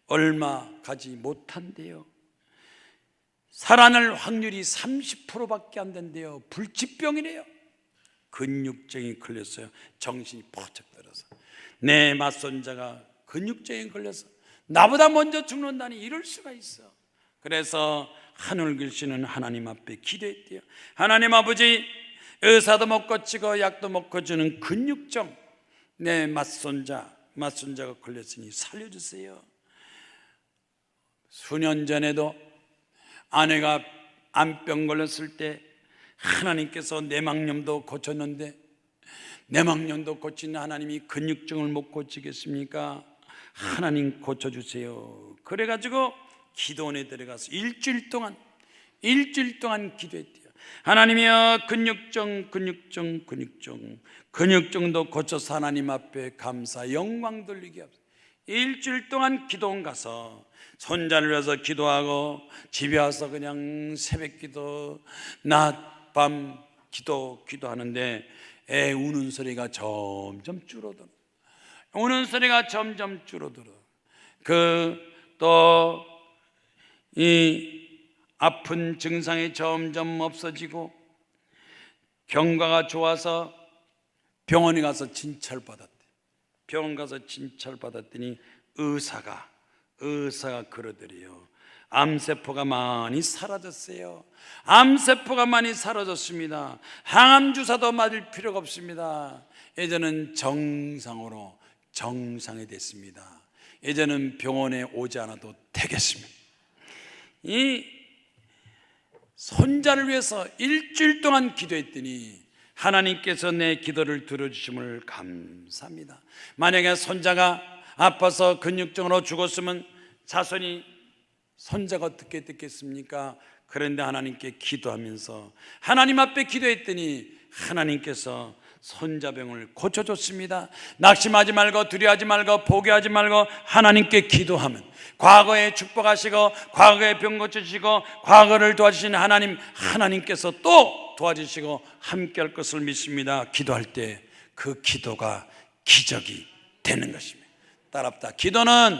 Speaker 1: 얼마 가지 못한대요. 살아날 확률이 30%밖에 안 된대요. 불치병이래요. 근육증이 걸렸어요. 정신이 퍼쩍 들어서 내 맞손자가 근육증이 걸려서 나보다 먼저 죽는다니 이럴 수가 있어. 그래서 한울길 씨는 하나님 앞에 기도했대요. 하나님 아버지, 의사도 못 고치고 약도 못 고치는 근육증 내 맞손자가 걸렸으니 살려주세요. 수년 전에도 아내가 암병 걸렸을 때 하나님께서 내막염도 고쳤는데 내막염도 고치는 하나님이 근육증을 못 고치겠습니까? 하나님 고쳐주세요. 그래가지고 기도원에 들어가서 일주일 동안 기도했대요. 하나님이여 근육증도 고쳐서 하나님 앞에 감사 영광 돌리게 하소서. 일주일 동안 기도원 가서 손자를 위해서 기도하고 집에 와서 그냥 새벽기도 낮밤 기도하는데 애 우는 소리가 점점 줄어들어. 또 이 아픈 증상이 점점 없어지고 경과가 좋아서 병원에 가서 진찰받았대. 병원 가서 진찰받았더니 의사가 그러더래요. 암세포가 많이 사라졌어요. 암세포가 많이 사라졌습니다. 항암 주사도 맞을 필요가 없습니다. 이제는 정상이 됐습니다. 이제는 병원에 오지 않아도 되겠습니다. 이 손자를 위해서 일주일 동안 기도했더니 하나님께서 내 기도를 들어주심을 감사합니다. 만약에 손자가 아파서 근육증으로 죽었으면 자손이 손자가 어떻게 됐겠습니까? 그런데 하나님께 기도하면서 하나님 앞에 기도했더니 하나님께서 손자병을 고쳐줬습니다. 낙심하지 말고 두려워하지 말고 포기하지 말고 하나님께 기도하면 과거에 축복하시고 과거에 병 고쳐주시고 과거를 도와주신 하나님께서 또 도와주시고 함께할 것을 믿습니다. 기도할 때 그 기도가 기적이 되는 것입니다. 따랍다. 기도는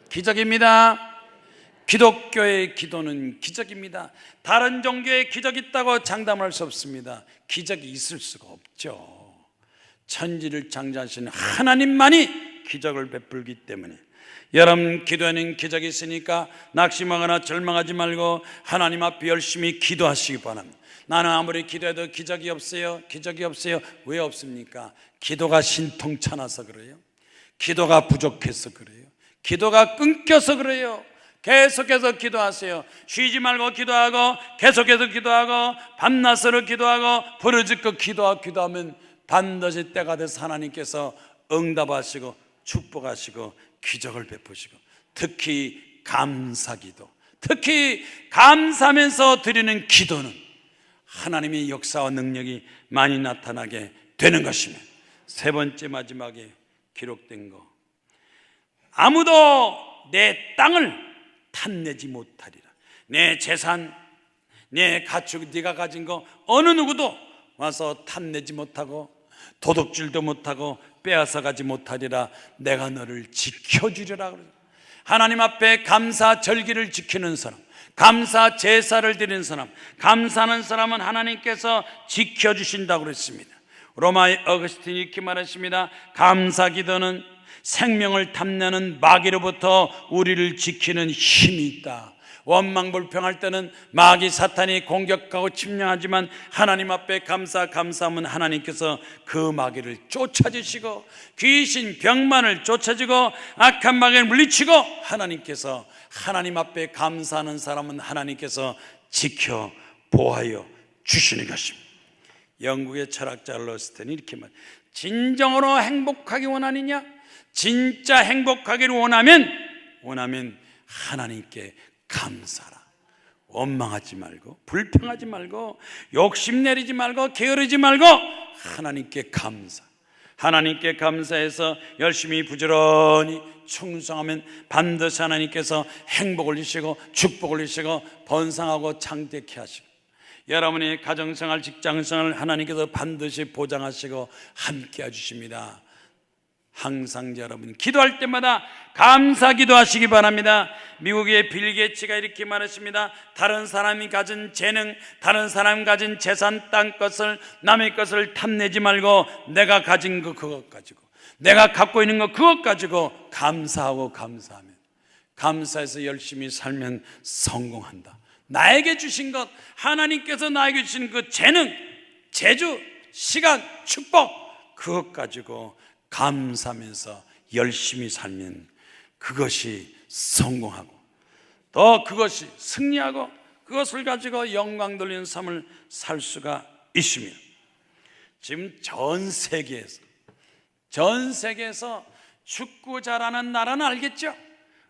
Speaker 1: 기적입니다. 기독교의 기도는 기적입니다. 다른 종교에 기적이 있다고 장담할 수 없습니다. 기적이 있을 수가 없죠. 천지를 창조하신 하나님만이 기적을 베풀기 때문에 여러분 기도에는 기적이 있으니까 낙심하거나 절망하지 말고 하나님 앞에 열심히 기도하시기 바랍니다. 나는 아무리 기도해도 기적이 없어요. 왜 없습니까? 기도가 신통찮아서 그래요. 기도가 부족해서 그래요. 기도가 끊겨서 그래요. 계속해서 기도하세요. 쉬지 말고 기도하고 계속해서 기도하고 밤낮으로 기도하고 부르짖고 기도하면 반드시 때가 돼서 하나님께서 응답하시고 축복하시고 기적을 베푸시고 특히 감사기도, 특히 감사하면서 드리는 기도는 하나님의 역사와 능력이 많이 나타나게 되는 것이며, 세 번째 마지막에 기록된 거, 아무도 내 땅을 탐내지 못하리라. 내 재산, 내 가축, 네가 가진 거 어느 누구도 와서 탐내지 못하고 도둑질도 못하고 빼앗아 가지 못하리라. 내가 너를 지켜주리라. 하나님 앞에 감사 절기를 지키는 사람, 감사 제사를 드리는 사람, 감사하는 사람은 하나님께서 지켜주신다고 그랬습니다. 로마의 어거스틴이 이렇게 말했습니다. 감사 기도는 생명을 탐내는 마귀로부터 우리를 지키는 힘이 있다. 원망불평할 때는 마귀 사탄이 공격하고 침략하지만 하나님 앞에 감사하면 하나님께서 그 마귀를 쫓아주시고, 귀신 병만을 쫓아주고, 악한 마귀를 물리치고, 하나님께서, 하나님 앞에 감사하는 사람은 하나님께서 지켜 보호하여 주시는 것입니다. 영국의 철학자 러스턴이 이렇게 말해요. 진정으로 행복하기 원하느냐? 진짜 행복하기를 원하면 하나님께 감사하라. 원망하지 말고, 불평하지 말고, 욕심내리지 말고, 게으르지 말고 하나님께 감사. 하나님께 감사해서 열심히 부지런히 충성하면 반드시 하나님께서 행복을 주시고 축복을 주시고 번성하고 창대케 하시고, 여러분의 가정생활, 직장생활을 하나님께서 반드시 보장하시고 함께 해주십니다. 항상 여러분 기도할 때마다 감사 기도하시기 바랍니다. 미국의 빌 게이츠가 이렇게 말했습니다. 다른 사람이 가진 재능, 다른 사람이 가진 재산, 땅 것을, 남의 것을 탐내지 말고 내가 가진 거 그것 가지고, 내가 갖고 있는 거 그것 가지고 감사하고, 감사하면, 감사해서 열심히 살면 성공한다. 나에게 주신 것, 하나님께서 나에게 주신 그 재능, 재주, 시간, 축복, 그것 가지고 감사하면서 열심히 살면 그것이 성공하고, 또 그것이 승리하고, 그것을 가지고 영광 돌리는 삶을 살 수가 있습니다. 지금 전 세계에서 축구 잘하는 나라는 알겠죠?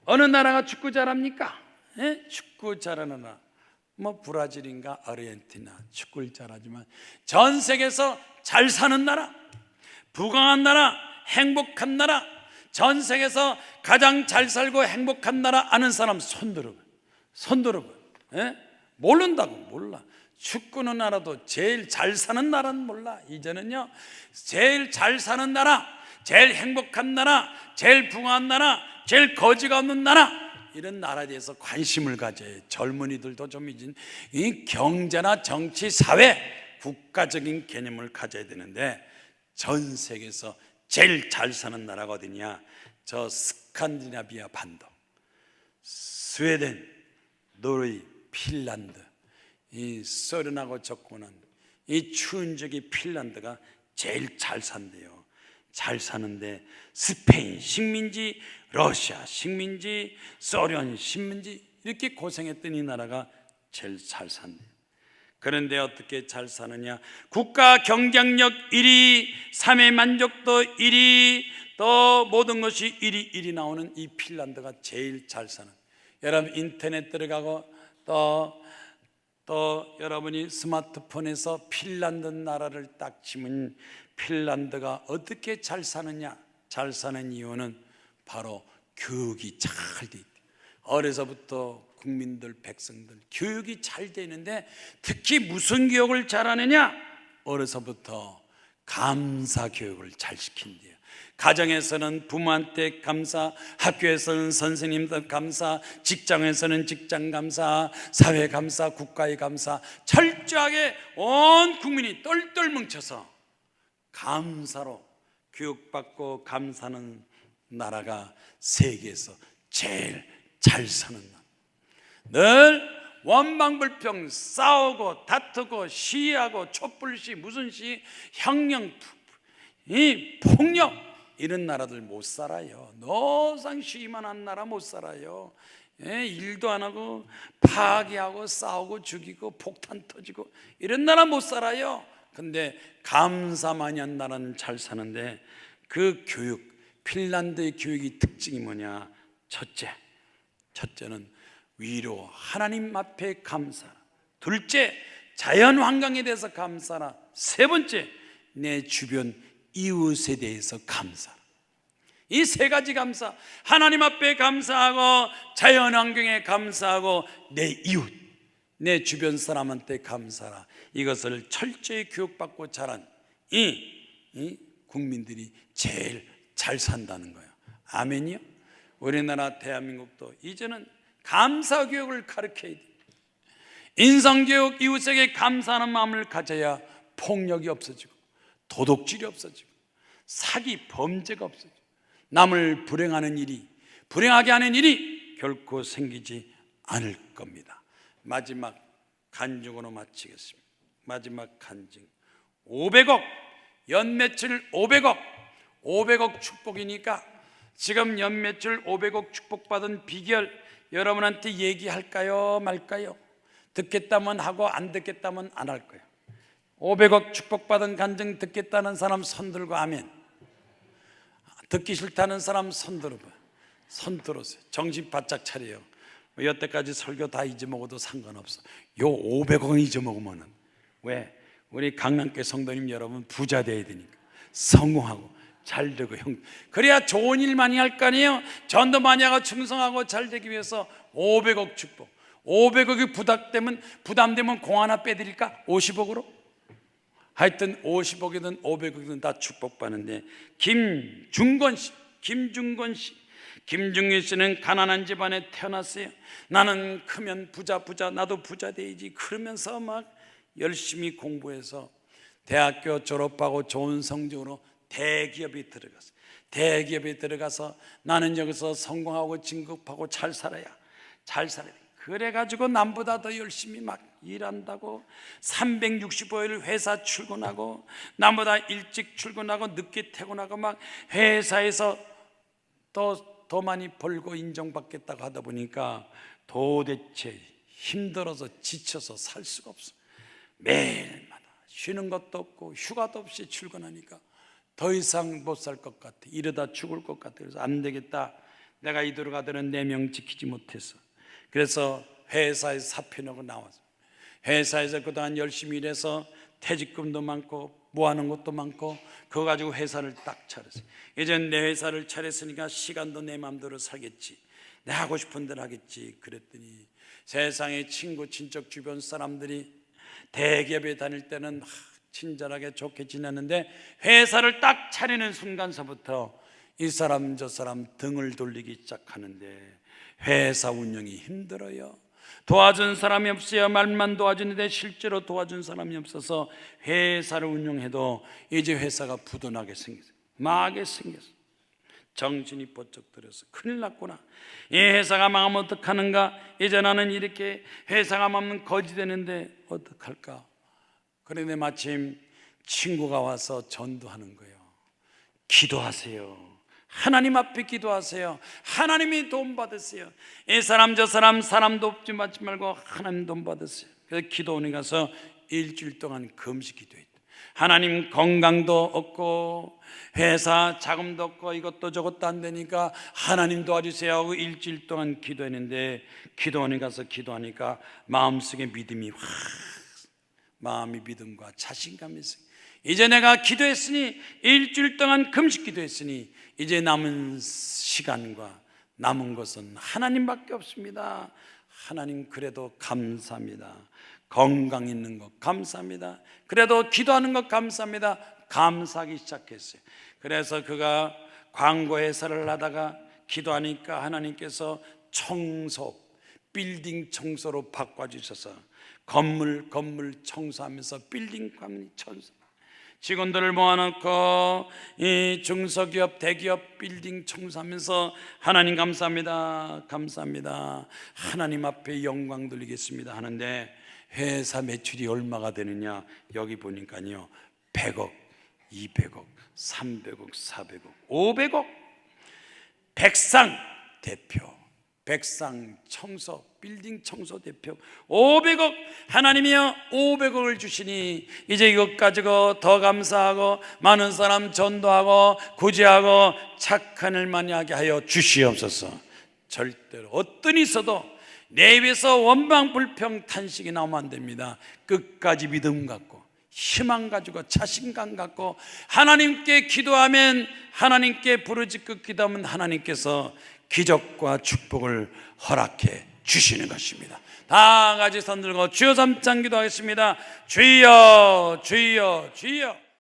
Speaker 1: 어느 나라가 축구 잘합니까? 예? 축구 잘하는 나라, 뭐 브라질인가 아르헨티나 축구를 잘하지만 전 세계에서 잘 사는 나라, 부강한 나라, 행복한 나라, 전 세계에서 가장 잘 살고 행복한 나라 아는 사람 손 들어봐. 예? 모른다고? 몰라. 축구는 알아도 제일 잘 사는 나라는 몰라. 이제는요, 제일 잘 사는 나라, 제일 행복한 나라, 제일 부강한 나라, 제일 거지가 없는 나라, 이런 나라에 대해서 관심을 가져야 젊은이들도 좀 이 경제나 정치, 사회, 국가적인 개념을 가져야 되는데, 전 세계에서 제일 잘 사는 나라가 어디냐? 저 스칸디나비아 반도, 스웨덴, 노르웨이, 핀란드, 이 소련하고 접근한 이 추운 적이 핀란드가 제일 잘 산대요. 잘 사는데 스페인 식민지, 러시아 식민지, 소련 식민지 이렇게 고생했던 이 나라가 제일 잘 산대요. 그런데 어떻게 잘 사느냐? 국가 경쟁력 1위, 삶의 만족도 1위, 또 모든 것이 1위 나오는 이 핀란드가 제일 잘 사는. 여러분 인터넷 들어가고 또 여러분이 스마트폰에서 핀란드 나라를 딱 치면 핀란드가 어떻게 잘 사느냐? 잘 사는 이유는 바로 교육이 잘 돼 있대. 어려서부터 국민들, 백성들 교육이 잘 되는데 특히 무슨 교육을 잘하느냐? 어려서부터 감사 교육을 잘 시킨대요. 가정에서는 부모한테 감사, 학교에서는 선생님들 감사, 직장에서는 직장 감사, 사회 감사, 국가의 감사, 철저하게 온 국민이 똘똘 뭉쳐서 감사로 교육받고 감사하는 나라가 세계에서 제일 잘 사는 나라. 늘 원망불평, 싸우고 다투고 시위하고 촛불시, 무슨 시, 혁명, 이 폭력, 이런 나라들 못 살아요. 노상 시위만 한 나라 못 살아요. 예, 일도 안 하고 파괴하고 싸우고 죽이고 폭탄 터지고 이런 나라 못 살아요. 근데 감사 많이 한 나라는 잘 사는데, 그 교육, 핀란드의 교육의 특징이 뭐냐? 첫째는 위로 하나님 앞에 감사하라. 둘째, 자연 환경에 대해서 감사하라. 세 번째, 내 주변 이웃에 대해서 감사하라. 이 세 가지 감사, 하나님 앞에 감사하고 자연 환경에 감사하고 내 이웃, 내 주변 사람한테 감사하라. 이것을 철저히 교육받고 자란 이 국민들이 제일 잘 산다는 거예요. 아멘이요? 우리나라 대한민국도 이제는 감사 교육을 가르쳐야 돼. 인성교육, 이웃에게 감사하는 마음을 가져야 폭력이 없어지고 도둑질이 없어지고 사기, 범죄가 없어지고 남을 불행하게 하는 일이 결코 생기지 않을 겁니다. 마지막 간증으로 마치겠습니다. 마지막 간증. 500억, 연매출 500억 축복이니까 지금 연매출 500억 축복받은 비결 여러분한테 얘기할까요 말까요? 듣겠다면 하고 안 듣겠다면 안 할 거예요. 500억 축복받은 간증 듣겠다는 사람 손 들고 아멘. 듣기 싫다는 사람 손 들어봐요. 손 들었어요. 정신 바짝 차려요. 여태까지 설교 다 잊어먹어도 상관없어. 요 500억 잊어먹으면은 왜? 우리 강남교회 성도님 여러분 부자 돼야 되니까 성공하고 잘 되고 그래야 좋은 일 많이 할 거 아니에요. 전도 많이 하고 충성하고 잘 되기 위해서 500억 축복. 500억이 부담되면 공 하나 빼드릴까? 50억으로? 하여튼 50억이든 500억이든 다 축복받는데 김중건 씨는 가난한 집안에 태어났어요. 나는 크면 부자 나도 부자 돼야지 그러면서 막 열심히 공부해서 대학교 졸업하고 좋은 성적으로 대기업에 들어가서 나는 여기서 성공하고 진급하고 잘 살아야 돼. 그래가지고 남보다 더 열심히 막 일한다고 365일 회사 출근하고 남보다 일찍 출근하고 늦게 퇴근하고 막 회사에서 더 많이 벌고 인정받겠다고 하다 보니까 도대체 힘들어서 지쳐서 살 수가 없어. 매일마다 쉬는 것도 없고 휴가도 없이 출근하니까 더 이상 못 살 것 같아. 이러다 죽을 것 같아. 그래서 안 되겠다. 내가 이대로 가더는 내 명 지키지 못해서. 그래서 회사에서 사표 내고 나왔어. 회사에서 그동안 열심히 일해서 퇴직금도 많고 뭐 하는 것도 많고 그거 가지고 회사를 딱 차렸어요. 이제 내 회사를 차렸으니까 시간도 내 마음대로 살겠지. 내 하고 싶은 대로 하겠지. 그랬더니 세상에 친구 친척 주변 사람들이 대기업에 다닐 때는 친절하게 좋게 지냈는데 회사를 딱 차리는 순간서부터 이 사람 저 사람 등을 돌리기 시작하는데 회사 운영이 힘들어요. 도와준 사람이 없어요. 말만 도와주는데 실제로 도와준 사람이 없어서 회사를 운영해도 이제 회사가 부도나게 생겼어요. 망하게 생겼어요. 정신이 번쩍 들어서 큰일 났구나. 이 회사가 망하면 어떡하는가. 이제 나는 이렇게 회사가 망하면 거지 되는데 어떡할까. 그런데 마침 친구가 와서 전도하는 거예요. 기도하세요. 하나님 앞에 기도하세요. 하나님이 도움 받으세요. 이 사람 저 사람도 없지 맞지 말고 하나님 도움 받으세요. 그래서 기도원에 가서 일주일 동안 금식 기도했다. 하나님 건강도 없고 회사 자금도 없고 이것도 저것도 안 되니까 하나님 도와주세요 하고 일주일 동안 기도했는데 기도원에 가서 기도하니까 마음속에 믿음이 마음이 믿음과 자신감이 있어요. 이제 내가 기도했으니 일주일 동안 금식 기도했으니 이제 남은 시간과 남은 것은 하나님밖에 없습니다. 하나님 그래도 감사합니다. 건강 있는 것 감사합니다. 그래도 기도하는 것 감사합니다. 감사하기 시작했어요. 그래서 그가 광고 회사를 하다가 기도하니까 하나님께서 빌딩 청소로 바꿔주셔서 건물 청소하면서 빌딩 청소 직원들을 모아놓고 이 중소기업 대기업 빌딩 청소하면서 하나님 감사합니다 하나님 앞에 영광 돌리겠습니다 하는데 회사 매출이 얼마가 되느냐 여기 보니까요 100억 200억 300억 400억 500억 백상 대표 백상 청소 빌딩 청소 대표 500억 하나님이여 500억을 주시니 이제 이것 가지고 더 감사하고 많은 사람 전도하고 구제하고 착한 일 많이 하게 하여 주시옵소서. 절대로 어떤 있어도 내 입에서 원망불평 탄식이 나오면 안 됩니다. 끝까지 믿음 갖고 희망 가지고 자신감 갖고 하나님께 기도하면, 하나님께 부르짖고 기도하면 하나님께서 기적과 축복을 허락해 주시는 것입니다. 다 같이 손 들고 주여 삼창 기도하겠습니다. 주여 주여 주여.